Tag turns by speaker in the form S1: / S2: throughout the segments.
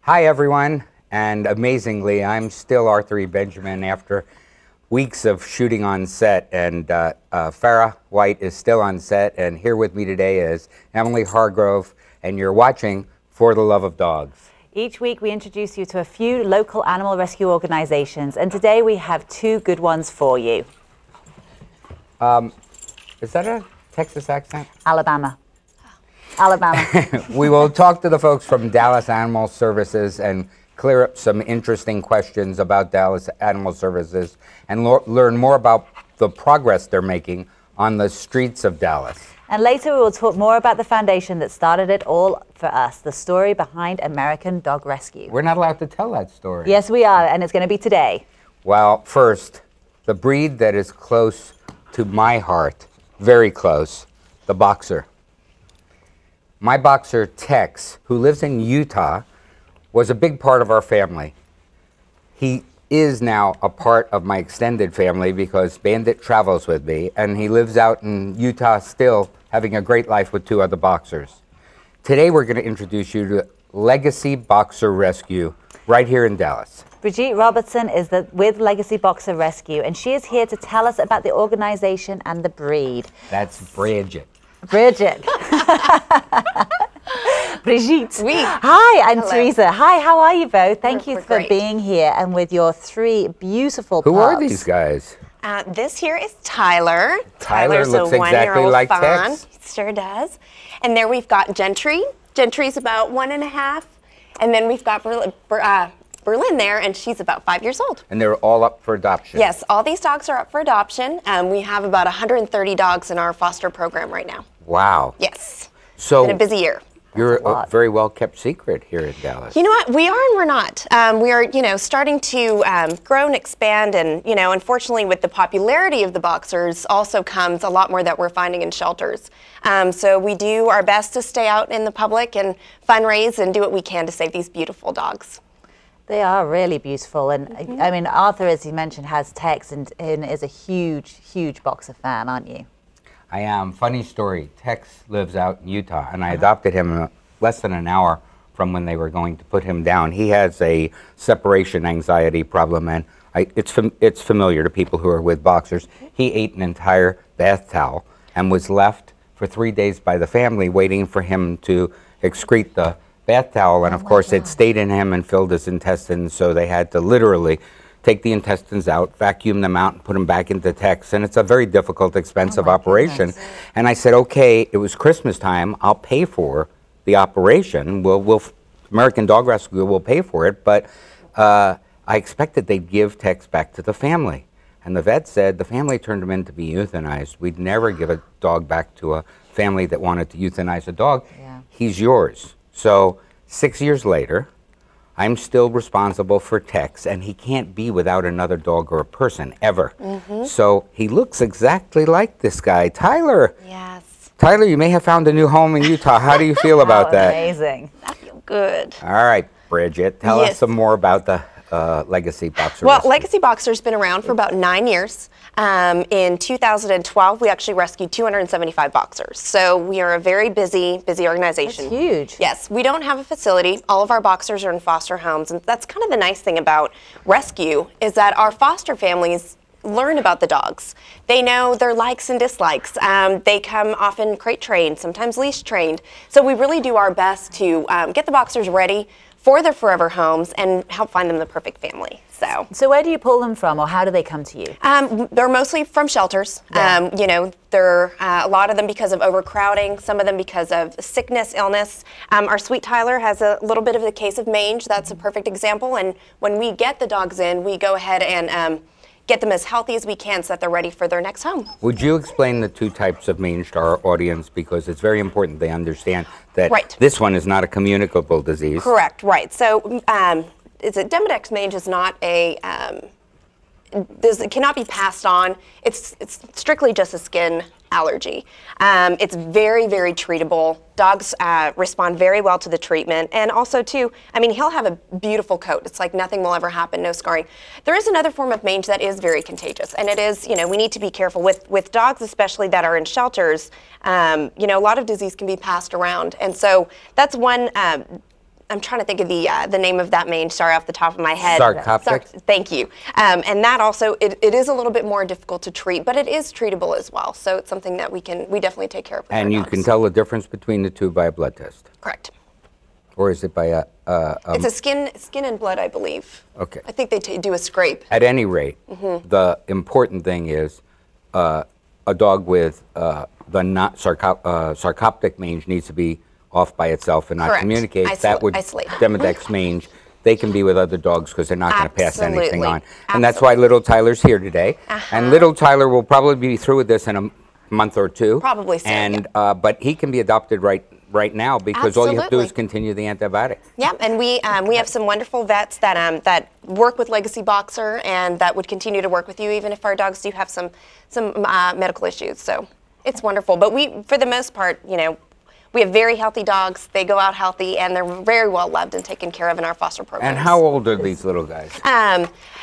S1: Hi, everyone. And amazingly, I'm still Arthur E. Benjamin after weeks of shooting on set. And Farrah White is still on set. And here with me today is Emily Hargrove. And you're watching For the Love of Dogs.
S2: Each week we introduce you to a few local animal rescue organizations. And today we have two good ones for you.
S1: Is that a Texas accent?
S2: Alabama. Alabama.
S1: We will talk to the folks from Dallas Animal Services and clear up some interesting questions about Dallas Animal Services and learn more about the progress they're making on the streets of Dallas.
S2: And later we will talk more about the foundation that started it all for us, the story behind American Dog Rescue.
S1: We're not allowed to tell that story.
S2: Yes, we are, and it's going to be today.
S1: Well, first, the breed that is close to my heart, very close, the boxer. My boxer, Tex, who lives in Utah, was a big part of our family. He is now a part of my extended family because Bandit travels with me, and he lives out in Utah still, having a great life with two other boxers. Today we're going to introduce you to Legacy Boxer Rescue right here in Dallas.
S2: Brigitte Robertson is with Legacy Boxer Rescue, and she is here to tell us about the organization and the breed.
S1: That's Bridget.
S2: Bridget. Brigitte.
S3: Oui.
S2: Hi, and
S3: Hello.
S2: Teresa. Hi, how are you both? Thank you
S3: We're
S2: for
S3: great.
S2: being here and with your three beautiful
S1: Who
S2: pups.
S1: are these guys?
S3: This here is Tyler.
S1: Tyler
S3: Tyler's
S1: looks
S3: a
S1: exactly
S3: one-year-old
S1: like
S3: fawn.
S1: Tex.
S3: He sure does. And there we've got Gentry. Gentry's about 1.5. And then we've got Berlin there, and she's about 5 years old.
S1: And they're all up for adoption.
S3: Yes, all these dogs are up for adoption. We have about 130 dogs in our foster program right now.
S1: Wow.
S3: Yes.
S1: So
S3: Been a busy year.
S1: you're
S2: That's a
S1: a
S2: lot.
S1: very well kept secret here in Dallas.
S3: You know what? We are and we're not. We are, starting to grow and expand, and unfortunately, with the popularity of the boxers, also comes a lot more that we're finding in shelters. So we do our best to stay out in the public and fundraise and do what we can to save these beautiful dogs.
S2: They are really beautiful, and I mean, Arthur, as you mentioned, has Tex and is a huge, huge boxer fan, aren't you?
S1: I am. Funny story. Tex lives out in Utah, and I adopted him less than an hour from when they were going to put him down. He has a separation anxiety problem, and it's familiar to people who are with boxers. He ate an entire bath towel and was left for 3 days by the family waiting for him to excrete the bath towel, and of course it stayed in him and filled his intestines, so they had to literally take the intestines out, vacuum them out, and put them back into Tex, and it's a very difficult, expensive operation.
S2: goodness.
S1: And I said, okay, it was Christmas time, I'll pay for the operation, American Dog Rescue will pay for it, but I expected they'd give Tex back to the family. And the vet said the family turned him in to be euthanized. We'd never give a dog back to a family that wanted to euthanize a dog.
S2: Yeah.
S1: He's yours. So 6 years later, I'm still responsible for Tex, and he can't be without another dog or a person, ever. So he looks exactly like this guy, Tyler.
S3: Yes.
S1: Tyler, you may have found a new home in Utah. How do you feel about
S2: How
S1: that?
S2: Amazing.
S3: I feel good.
S1: All right, Bridget, tell us
S3: Yes.
S1: some more about the Legacy Boxer
S3: Well,
S1: Rescue.
S3: Legacy Boxer's been around for about 9 years. In 2012, we actually rescued 275 boxers. So we are a very busy organization.
S2: That's huge.
S3: Yes, we don't have a facility. All of our boxers are in foster homes, and that's kind of the nice thing about rescue is that our foster families learn about the dogs. They know their likes and dislikes. They come often crate trained, sometimes leash trained. So we really do our best to get the boxers ready for their forever homes and help find them the perfect family.
S2: So where do you pull them from, or how do they come to you?
S3: They're mostly from shelters.
S2: Yeah.
S3: They're a lot of them because of overcrowding, some of them because of sickness, illness. Our sweet Tyler has a little bit of a case of mange. That's a perfect example. And when we get the dogs in, we go ahead and get them as healthy as we can so that they're ready for their next home.
S1: Would you explain the two types of mange to our audience, because it's very important they understand that
S3: Right.
S1: this one is not a communicable disease.
S3: Correct, right. So Demodex mange is not a, it cannot be passed on. It's strictly just a skin allergy. It's very, very treatable. Dogs respond very well to the treatment. And also, too, I mean, he'll have a beautiful coat. It's like nothing will ever happen, no scarring. There is another form of mange that is very contagious. And it is, we need to be careful with dogs, especially that are in shelters. A lot of disease can be passed around. And so that's one I'm trying to think of the name of that mange. Sorry, off the top of my head.
S1: Sarcoptic?
S3: Thank you. And that also, it is a little bit more difficult to treat, but it is treatable as well. So it's something that we definitely take care of with our
S1: And you
S3: dogs.
S1: can tell the difference between the two by a blood test?
S3: Correct.
S1: Or is it by a
S3: It's a skin and blood, I believe.
S1: Okay.
S3: I think they do a scrape.
S1: At any rate, the important thing is a dog with the not sarcoptic mange needs to be off by itself and not
S3: Correct.
S1: communicate. That would
S3: Isolate.
S1: Demodex mange. They can be with other dogs because they're not going to pass anything
S3: Absolutely.
S1: on. And that's why little Tyler's here today. And little Tyler will probably be through with this in a month or two.
S3: Probably so,
S1: And but he can be adopted right now because all you have to do is
S3: Absolutely.
S1: continue the antibiotic.
S3: Yeah, and we have some wonderful vets that work with Legacy Boxer and that would continue to work with you even if our dogs do have some medical issues. So it's wonderful. But we, for the most part, we have very healthy dogs. They go out healthy and they're very well loved and taken care of in our foster programs.
S1: And how old are these little guys?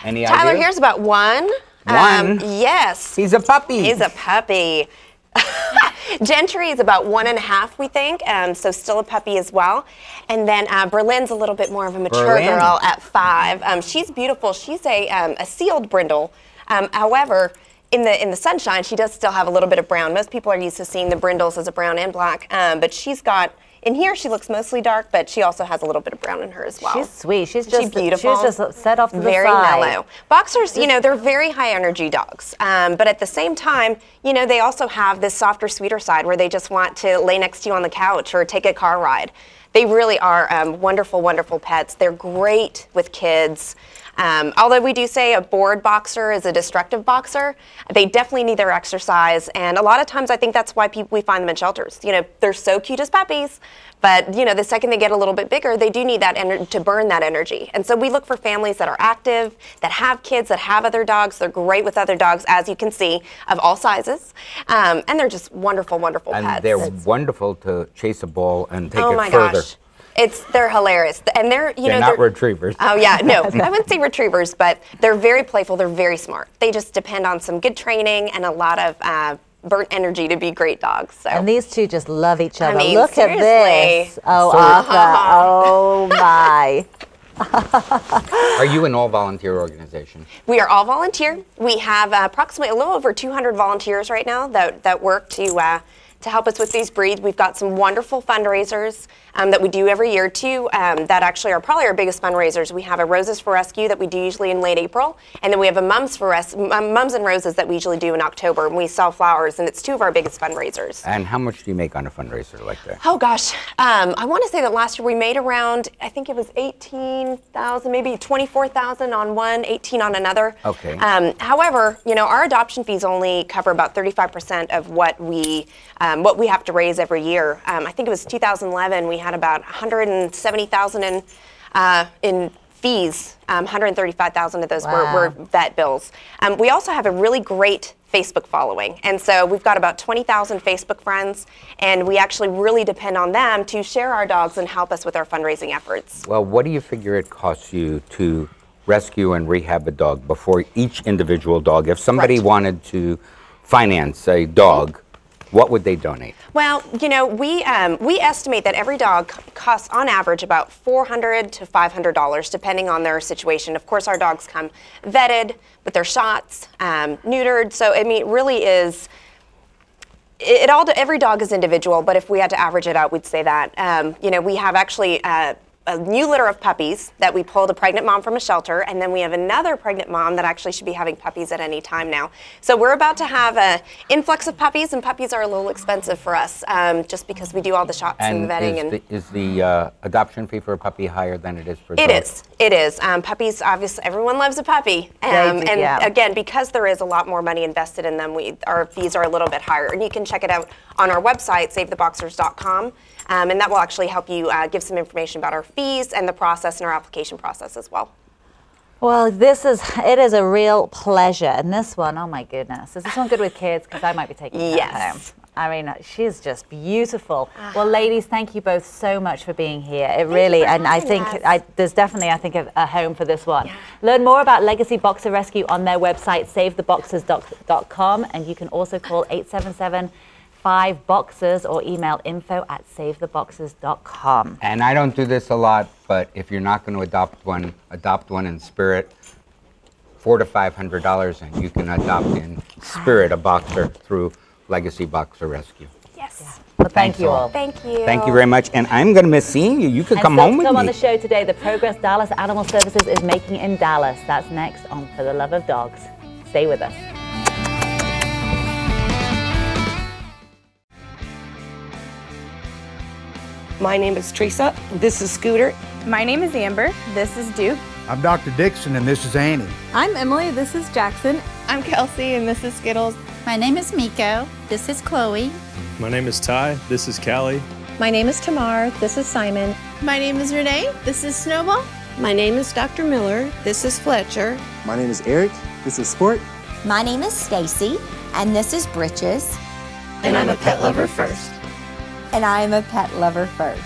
S1: Any
S3: Tyler
S1: idea?
S3: here's about 1.
S1: One?
S3: Yes.
S1: He's a puppy.
S3: He's a puppy. Gentry is about 1.5, we think, so still a puppy as well. And then Berlin's a little bit more of a mature
S1: Berlin.
S3: girl at 5. She's beautiful. She's a sealed brindle. However, in the sunshine, she does still have a little bit of brown. Most people are used to seeing the brindles as a brown and black, but she's got. In here, she looks mostly dark, but she also has a little bit of brown in her as well.
S2: She's sweet. She's beautiful. She's just set off to the
S3: Very
S2: side.
S3: mellow. Boxers, they're very high energy dogs, but at the same time, they also have this softer, sweeter side where they just want to lay next to you on the couch or take a car ride. They really are wonderful, wonderful pets. They're great with kids. Although we do say a bored boxer is a destructive boxer, they definitely need their exercise. And a lot of times I think that's why we find them in shelters. They're so cute as puppies, but the second they get a little bit bigger, they do need that to burn that energy. And so we look for families that are active, that have kids, that have other dogs. They're great with other dogs, as you can see, of all sizes. And they're just wonderful, wonderful
S1: And
S3: pets.
S1: they're wonderful to chase a ball and take
S3: Oh
S1: it
S3: my
S1: further.
S3: gosh. They're hilarious. And they're
S1: They're not retrievers.
S3: Oh yeah, no, I wouldn't say retrievers, but they're very playful. They're very smart. They just depend on some good training and a lot of burnt energy to be great dogs. So.
S2: And these two just love each other.
S3: mean,
S2: Look
S3: seriously.
S2: at this. Oh, Arthur. Oh, my.
S1: Are you an all-volunteer organization?
S3: We are all volunteer. We have approximately a little over 200 volunteers right now that work to help us with these breeds. We've got some wonderful fundraisers that we do every year too that actually are probably our biggest fundraisers. We have a Roses for Rescue that we do usually in late April, and then we have a Mums and Roses that we usually do in October, and we sell flowers, and it's 2 of our biggest fundraisers.
S1: And how much do you make on a fundraiser like that?
S3: Oh gosh, I want to say that last year we made around, I think it was 18,000, maybe 24,000 on one, 18 on another.
S1: Okay.
S3: However, our adoption fees only cover about 35% of what we have to raise every year. I think it was 2011. We had about 170,000 in fees. 135,000 of those were vet bills. We also have a really great Facebook following, and so we've got about 20,000 Facebook friends, and we actually really depend on them to share our dogs and help us with our fundraising efforts.
S1: Well, what do you figure it costs you to rescue and rehab a dog before each individual dog? If somebody
S3: Right.
S1: wanted to finance a dog, what would they donate?
S3: Well, we estimate that every dog costs on average about $400 to $500 depending on their situation. Of course, our dogs come vetted with their shots, neutered. So I mean, it really is. Every dog is individual, but if we had to average it out, we'd say that. We have actually a new litter of puppies that we pulled a pregnant mom from a shelter, and then we have another pregnant mom that actually should be having puppies at any time now. So we're about to have an influx of puppies, and puppies are a little expensive for us just because we do all the shots and the vetting.
S1: Is the adoption fee for a puppy higher than it is for a
S3: It
S1: dog?
S3: is. It is. Puppies, obviously, everyone loves a puppy. And again, because there is a lot more money invested in them, our fees are a little bit higher. And you can check it out on our website, SaveTheBoxers.com. And that will actually help you give some information about our fees and the process and our application process as well.
S2: Well, it is a real pleasure. And this one, oh my goodness. Is this one good with kids? Because I might be taking it home. I mean, she's just beautiful. Well, ladies, thank you both so much for being here. And I think there's definitely, a home for this one. Yeah. Learn more about Legacy Boxer Rescue on their website, SaveTheBoxers.com, and you can also call 877 5 boxes or email info@savetheboxes.com.
S1: And I don't do this a lot, but if you're not going to adopt one in spirit. $400 to $500, and you can adopt in spirit a boxer through Legacy Boxer Rescue.
S3: Yes.
S2: Well, thank
S1: Thanks
S2: you
S1: all.
S2: all.
S3: Thank you.
S1: Thank you very much, and I'm going to miss seeing you. You could
S2: And
S1: come
S2: still
S1: home
S2: to
S1: with
S2: come
S1: me.
S2: on the show today, the Progress Dallas Animal Services is making in Dallas. That's next on For the Love of Dogs. Stay with us.
S4: My name is Teresa. This is Scooter.
S5: My name is Amber. This is Duke.
S6: I'm Dr. Dixon, and this is Annie.
S5: I'm Emily. This is Jackson.
S7: I'm Kelsey, and this is Skittles.
S8: My name is Miko. This is Chloe.
S9: My name is Ty. This is Callie.
S10: My name is Tamar. This is Simon.
S7: My name is Renee. This is Snowball.
S11: My name is Dr. Miller. This is Fletcher.
S12: My name is Eric. This is Sport.
S13: My name is Stacy, and this is Britches.
S11: And I'm a pet lover first.
S13: And I am a pet lover first.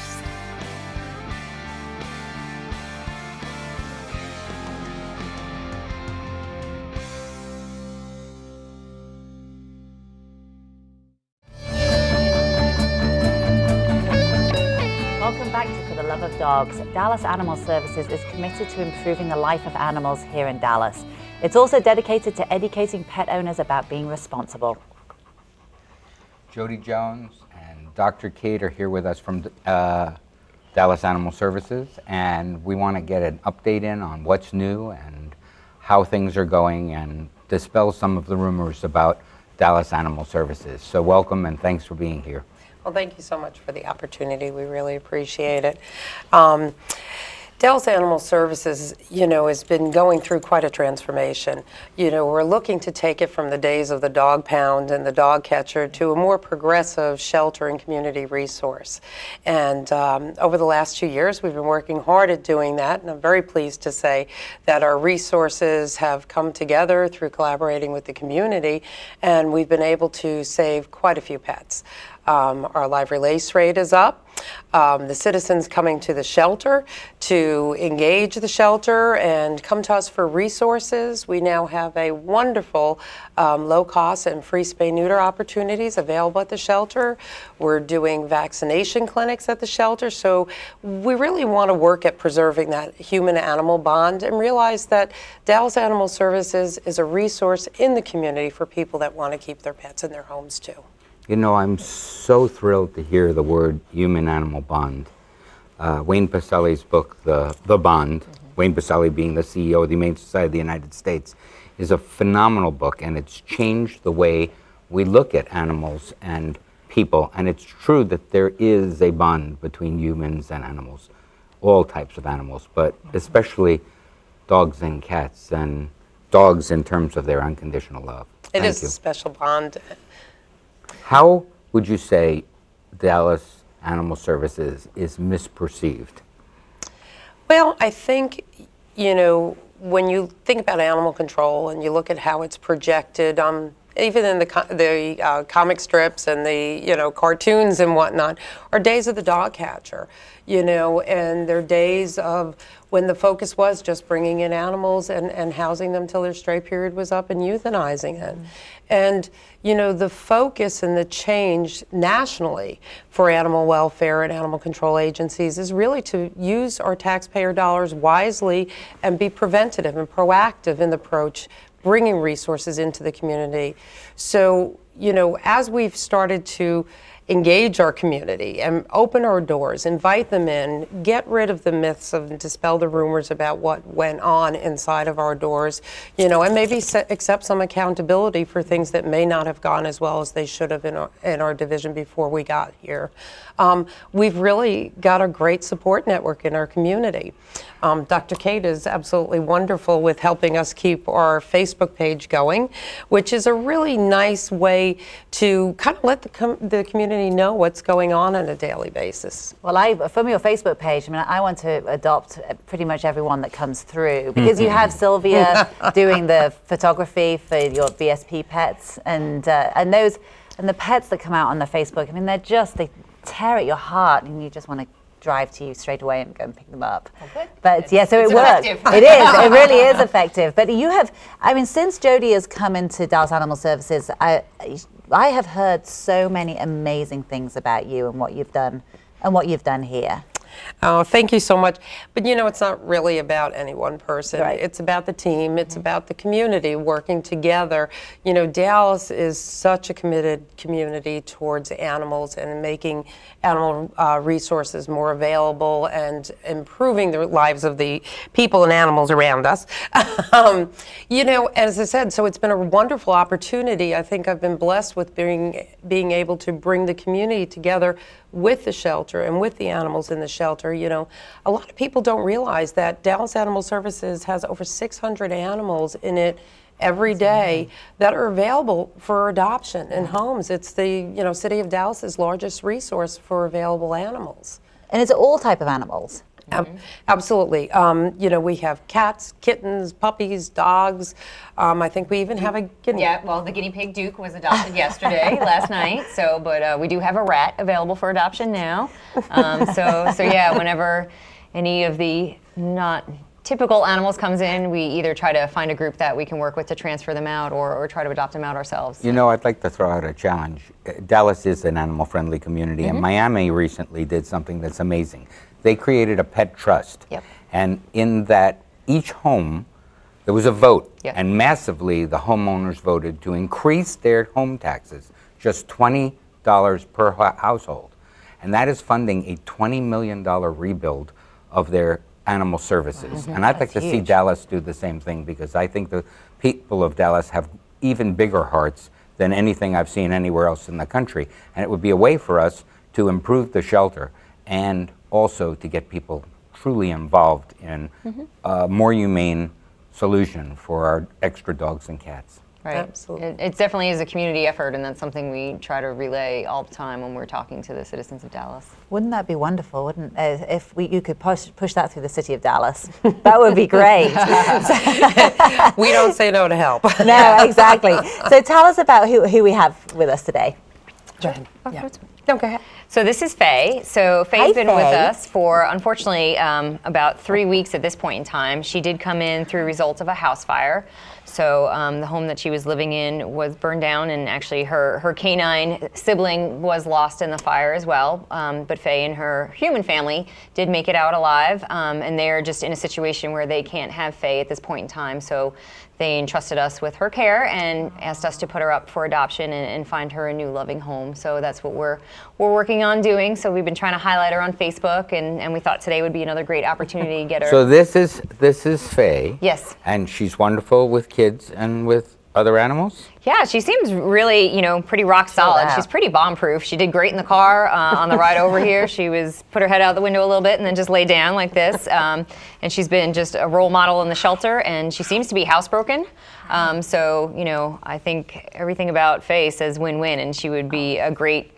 S2: Welcome back to For the Love of Dogs. Dallas Animal Services is committed to improving the life of animals here in Dallas. It's also dedicated to educating pet owners about being responsible.
S1: Jody Jones and Dr. Kate are here with us from Dallas Animal Services, and we want to get an update in on what's new and how things are going and dispel some of the rumors about Dallas Animal Services. So welcome and thanks for being here.
S4: Well, thank you so much for the opportunity. We really appreciate it. Dallas Animal Services, has been going through quite a transformation. We're looking to take it from the days of the dog pound and the dog catcher to a more progressive shelter and community resource. And over the last 2 years, we've been working hard at doing that, and I'm very pleased to say that our resources have come together through collaborating with the community, and we've been able to save quite a few pets. Our live release rate is up. The citizens coming to the shelter to engage the shelter and come to us for resources. We now have a wonderful low-cost and free spay-neuter opportunities available at the shelter. We're doing vaccination clinics at the shelter. So we really want to work at preserving that human-animal bond and realize that Dallas Animal Services is a resource in the community for people that want to keep their pets in their homes too.
S1: I'm so thrilled to hear the word human-animal bond. Wayne Pacelli's book, The Bond, Wayne Pacelli being the CEO of the Humane Society of the United States, is a phenomenal book, and it's changed the way we look at animals and people. And it's true that there is a bond between humans and animals, all types of animals, but especially dogs and cats, and dogs in terms of their unconditional love.
S4: It is a special bond.
S1: How would you say Dallas Animal Services is misperceived?
S4: Well, I think, when you think about animal control and you look at how it's projected, even in the comic strips and the cartoons and whatnot, are days of the dog catcher, and they're days of when the focus was just bringing in animals and housing them till their stray period was up and euthanizing it. And the focus and the change nationally for animal welfare and animal control agencies is really to use our taxpayer dollars wisely and be preventative and proactive in the approach, bringing resources into the community. So, as we've started to engage our community and open our doors, invite them in, get rid of the myths and dispel the rumors about what went on inside of our doors, and maybe accept some accountability for things that may not have gone as well as they should have in our division before we got here. We've really got a great support network in our community. Dr. Kate is absolutely wonderful with helping us keep our Facebook page going, which is a really nice way to kind of let the community know what's going on a daily basis.
S2: Well, from your Facebook page, I want to adopt pretty much everyone that comes through, because you have Sylvia doing the photography for your BSP pets, and the pets that come out on the Facebook. They tear at your heart, and you just want to drive to you straight away and go and pick them up.
S14: Oh, good.
S2: But yeah, so it
S14: It's
S2: works.
S14: effective.
S2: It is. It really is effective. But you have, I mean, since Jody has come into Dallas Animal Services, I have heard so many amazing things about you and what you've done here.
S4: Oh, thank you so much. But you know, it's not really about any one person.
S2: Right.
S4: It's about the team. It's about the community working together. You know, Dallas is such a committed community towards animals and making animal resources more available and improving the lives of the people and animals around us. You know, as I said, so it's been a wonderful opportunity. I think I've been blessed with being able to bring the community together with the shelter and with the animals in the shelter. You know, a lot of people don't realize that Dallas Animal Services has over 600 animals in it every day that are available for adoption in homes. It's the, you know, City of Dallas's largest resource for available animals.
S2: And it's all type of animals.
S4: Absolutely. You know, we have cats, kittens, puppies, dogs. I think we even have a guinea.
S14: Yeah, well, the guinea pig Duke was adopted yesterday, last night. So, but we do have a rat available for adoption now. So yeah, whenever any of the not typical animals comes in, we either try to find a group that we can work with to transfer them out or try to adopt them out ourselves.
S1: You know, I'd like to throw out a challenge. Dallas is an animal-friendly community, and Miami recently did something that's amazing. They created a pet trust.
S14: Yep. And
S1: in that each home, there was a vote, and massively the homeowners voted to increase their home taxes, just $20 per household. And that is funding a $20 million rebuild of their animal services. And I'd like to see Dallas do the same thing, because I think the people of Dallas have even bigger hearts than anything I've seen anywhere else in the country. And it would be a way for us to improve the shelter and also to get people truly involved in a more humane solution for our extra dogs and cats.
S14: Right.
S4: Absolutely.
S14: It definitely is a community effort, and that's something we try to relay all the time when we're talking to the citizens of Dallas.
S2: Wouldn't that be wonderful? Wouldn't if you could push that through the City of Dallas? That would be great.
S4: We don't say no to help.
S2: No, exactly. So tell us about who we have with us today.
S4: Go ahead. Yeah. No, go ahead.
S14: So this is Faye. So Faye's been with us for, unfortunately, about 3 weeks at this point in time. She did come in through results of a house fire. So the home that she was living in was burned down, and actually her canine sibling was lost in the fire as well. But Faye and her human family did make it out alive, and they're just in a situation where they can't have Faye at this point in time. So they entrusted us with her care and asked us to put her up for adoption and find her a new loving home. So that's what we're working on doing. So we've been trying to highlight her on Facebook, and we thought today would be another great opportunity to get her.
S1: So this is Faye.
S14: Yes.
S1: And she's wonderful with kids and with other animals?
S14: Yeah, she seems really, pretty rock solid. She's pretty bomb-proof. She did great in the car on the ride over here. She put her head out the window a little bit and then just lay down like this. And she's been just a role model in the shelter, and she seems to be housebroken. So, I think everything about Faye says win-win, and she would be a great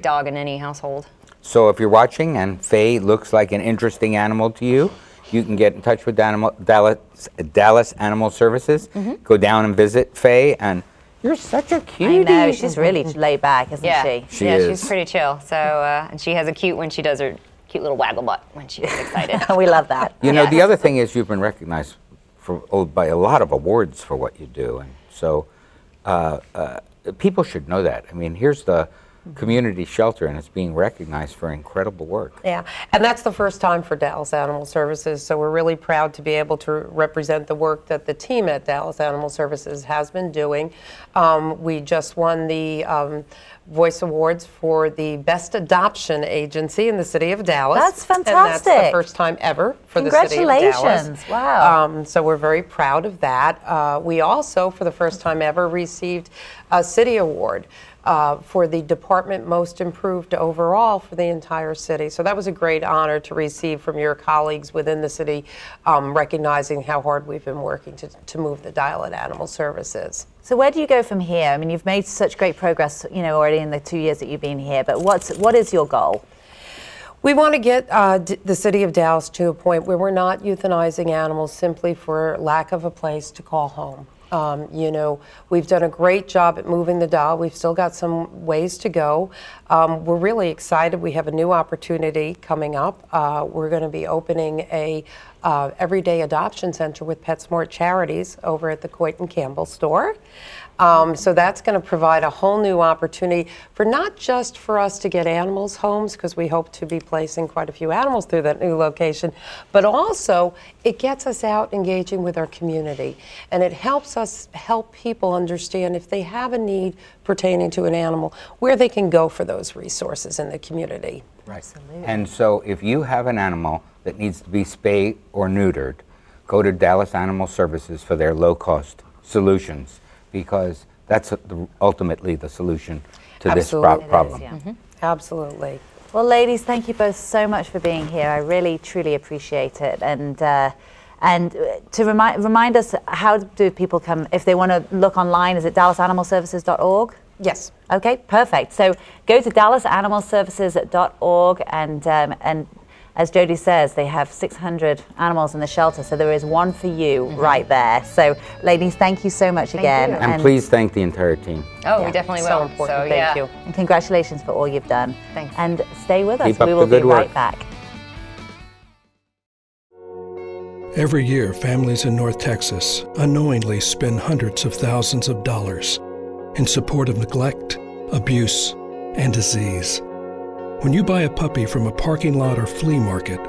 S14: dog in any household.
S1: So if you're watching and Faye looks like an interesting animal to you, you can get in touch with Dallas Animal Services. Go down and visit Faye, and you're such a cutie.
S2: I know, she's really laid back, isn't she?
S1: She is.
S14: She's pretty chill. So, and she has a cute when she does her cute little waggle butt when she gets excited.
S2: We love that.
S1: You know, the other thing is you've been recognized by a lot of awards for what you do, and so people should know that. I mean, here's the community shelter, and it's being recognized for incredible work.
S4: Yeah, and that's the first time for Dallas Animal Services, so we're really proud to be able to represent the work that the team at Dallas Animal Services has been doing. We just won the Voice Awards for the Best Adoption Agency in the City of Dallas.
S2: That's fantastic.
S4: And that's the first time ever for the City of Dallas.
S2: Congratulations. Wow.
S4: So we're very proud of that. We also, for the first time ever, received a City Award for the department most improved overall for the entire city. So that was a great honor to receive from your colleagues within the city, recognizing how hard we've been working to move the dial at Animal Services.
S2: So where do you go from here? I mean, you've made such great progress, already in the 2 years that you've been here, but what is your goal?
S4: We want to get the City of Dallas to a point where we're not euthanizing animals simply for lack of a place to call home. You know, we've done a great job at moving the dial. We've still got some ways to go. We're really excited. We have a new opportunity coming up. We're going to be opening a everyday adoption center with PetSmart Charities over at the Coit and Campbell store. So that's going to provide a whole new opportunity for not just for us to get animals homes, because we hope to be placing quite a few animals through that new location, but also it gets us out engaging with our community. And it helps us help people understand if they have a need pertaining to an animal, where they can go for those resources in the community.
S1: Right. Absolutely. And so if you have an animal that needs to be spayed or neutered, go to Dallas Animal Services for their low-cost solutions, because that's ultimately the solution to this problem.
S4: Absolutely.
S2: Well, ladies, thank you both so much for being here. I really, truly appreciate it. And to remind us, how do people come, if they want to look online, is it dallasanimalservices.org?
S4: Yes.
S2: Okay, perfect. So go to dallasanimalservices.org, and as Jody says, they have 600 animals in the shelter, so there is one for you right there. So, ladies, thank you so much again.
S1: And please thank the entire team.
S14: Oh, we definitely will.
S2: So important. Thank you. And congratulations for all you've done.
S14: Thanks.
S2: And stay with us.
S1: Keep up
S2: We will
S1: the good
S2: be
S1: work.
S2: right back.
S15: Every year, families in North Texas unknowingly spend hundreds of thousands of dollars in support of neglect, abuse, and disease. When you buy a puppy from a parking lot or flea market,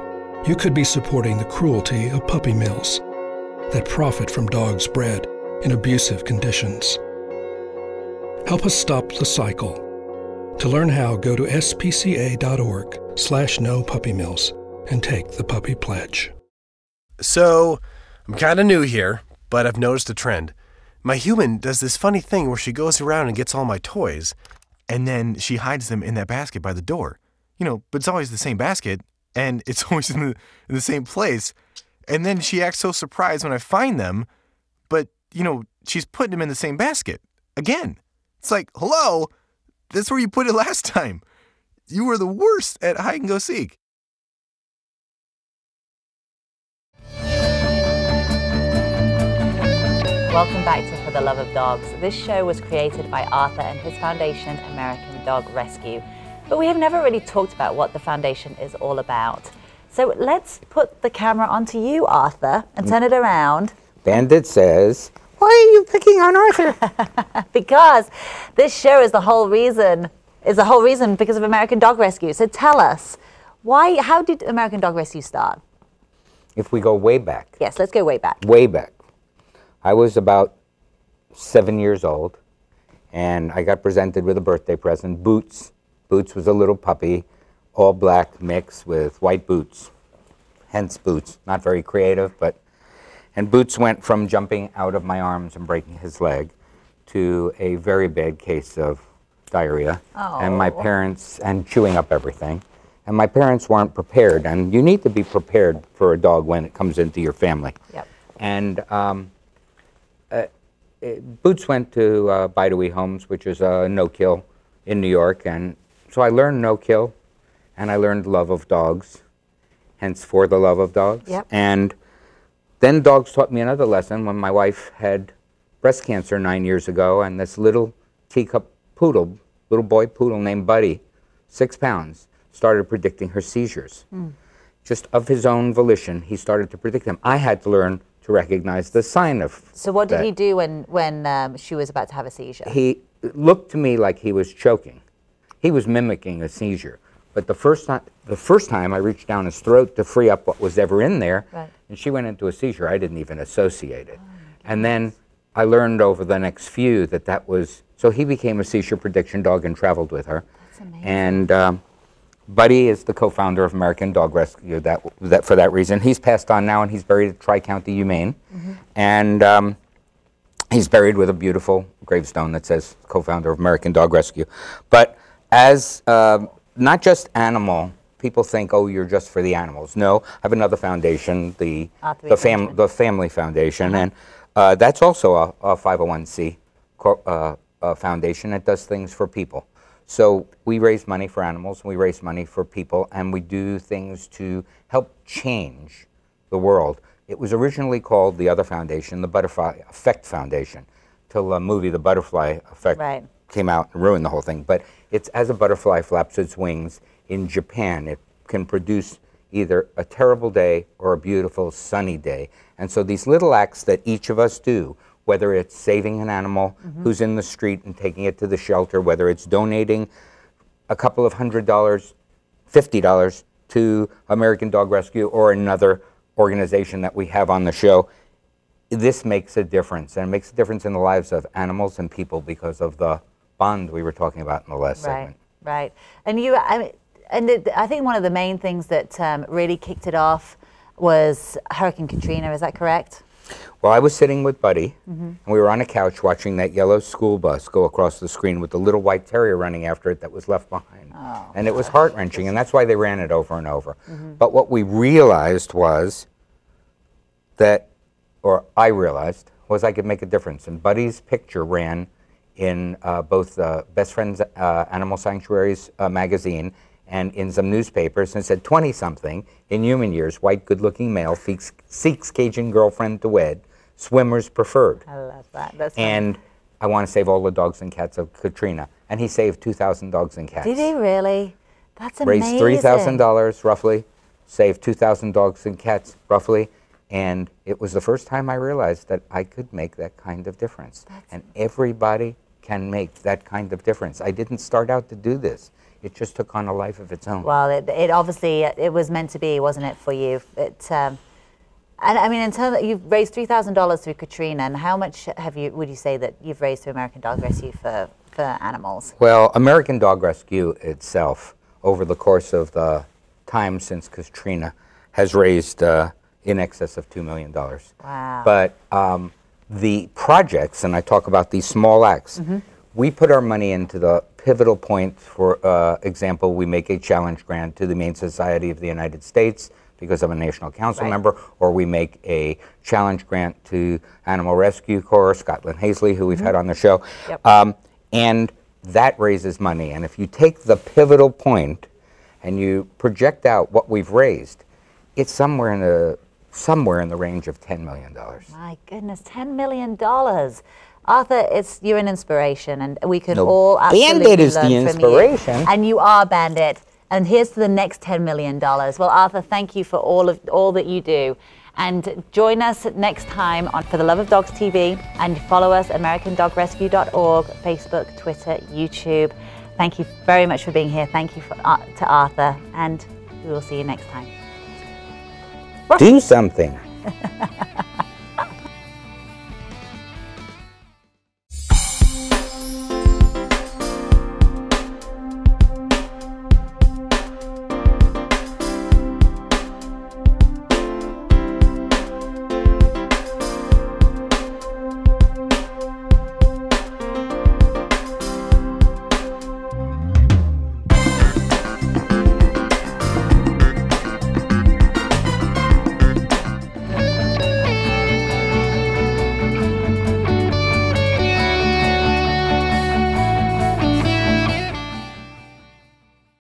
S15: you could be supporting the cruelty of puppy mills that profit from dogs bred in abusive conditions. Help us stop the cycle. To learn how, go to spca.org/no-puppy-mills and take the puppy pledge.
S16: So, I'm kind of new here, but I've noticed a trend. My human does this funny thing where she goes around and gets all my toys, and then she hides them in that basket by the door. You know, but it's always the same basket, and it's always in the same place. And then she acts so surprised when I find them, but, you know, she's putting them in the same basket again. It's like, hello, that's where you put it last time. You were the worst at hide and go seek.
S2: Welcome back to For the Love of Dogs. This show was created by Arthur and his foundation, American Dog Rescue. But we have never really talked about what the foundation is all about. So let's put the camera onto you, Arthur, and turn it around.
S1: Bandit says, why are you picking on Arthur?
S2: Because this show is the whole reason because of American Dog Rescue. So tell us, how did American Dog Rescue start?
S1: If we go way back.
S2: Yes, let's go way back.
S1: Way back. I was about 7 years old, and I got presented with a birthday present, Boots. Boots was a little puppy, all black mix with white boots, hence Boots. Not very creative, and Boots went from jumping out of my arms and breaking his leg to a very bad case of diarrhea, and my parents, and chewing up everything. And my parents weren't prepared, and you need to be prepared for a dog when it comes into your family.
S2: Yep.
S1: And Boots went to Bidewee Homes, which is a no-kill in New York, and so I learned no-kill, and I learned love of dogs, hence For the Love of Dogs.
S2: Yep.
S1: And then dogs taught me another lesson when my wife had breast cancer 9 years ago, and this little teacup poodle, little boy poodle named Buddy, 6 pounds, started predicting her seizures. Just of his own volition, he started to predict them. I had to learn to recognize the sign of
S2: So what did he do when she was about to have a seizure?
S1: He looked to me like he was choking. He was mimicking a seizure. But the first time I reached down his throat to free up what was ever in there, and she went into a seizure, I didn't even associate it. And then I learned over the next few that was, so he became a seizure prediction dog and traveled with her.
S2: That's amazing.
S1: And Buddy is the co-founder of American Dog Rescue for that reason. He's passed on now, and he's buried at Tri-County Humane. And he's buried with a beautiful gravestone that says co-founder of American Dog Rescue. But as not just animal, people think, oh, you're just for the animals. No, I have another foundation, the Family Foundation, and that's also a 501c foundation that does things for people. So we raise money for animals, and we raise money for people, and we do things to help change the world. It was originally called the other foundation, the Butterfly Effect Foundation, till the movie The Butterfly Effect came out and ruined the whole thing. But it's as a butterfly flaps its wings in Japan, it can produce either a terrible day or a beautiful sunny day. And so these little acts that each of us do, whether it's saving an animal who's in the street and taking it to the shelter, whether it's donating a couple of $100, $50 to American Dog Rescue or another organization that we have on the show, this makes a difference. And it makes a difference in the lives of animals and people because of the bond we were talking about in the last segment.
S2: Right. And I think one of the main things that really kicked it off was Hurricane Katrina. Is that correct?
S1: Well, I was sitting with Buddy, and we were on a couch watching that yellow school bus go across the screen with the little white terrier running after it that was left behind. And it was heart-wrenching, and that's why they ran it over and over. But what we realized was that, or I realized, was I could make a difference. And Buddy's picture ran in both Best Friends Animal Sanctuaries magazine and in some newspapers, and said 20-something in human years, white good-looking male seeks Cajun girlfriend to wed, swimmers preferred.
S2: I love that. That's
S1: and I want to save all the dogs and cats of Katrina. And he saved 2,000 dogs and cats.
S2: Did he really? That's amazing.
S1: Raised $3,000 roughly, saved 2,000 dogs and cats roughly, and it was the first time I realized that I could make that kind of difference. And everybody can make that kind of difference. I didn't start out to do this. It just took on a life of its own.
S2: Well, it obviously, it was meant to be, wasn't it, for you? And I mean, in terms of, you've raised $3,000 through Katrina, and how much would you say that you've raised through American Dog Rescue for animals?
S1: Well, American Dog Rescue itself, over the course of the time since Katrina, has raised in excess of $2 million.
S2: Wow.
S1: But the projects, and I talk about these small acts, we put our money into the pivotal point. For example, we make a challenge grant to the Humane Society of the United States because I'm a National Council member, or we make a challenge grant to Animal Rescue Corps, Scotland Hazley, who we've had on the show, and that raises money. And if you take the pivotal point and you project out what we've raised, it's somewhere in the range of $10 million.
S2: My goodness, $10 million. Arthur, you're an inspiration, and we can all absolutely
S1: Bandit is
S2: learn
S1: the inspiration.
S2: from you. And you are Bandit. And here's to the next $10 million. Well, Arthur, thank you for all that you do. And join us next time on For the Love of Dogs TV, and follow us at AmericanDogRescue.org, Facebook, Twitter, YouTube. Thank you very much for being here. Thank you to Arthur, and we will see you next time.
S1: Do something.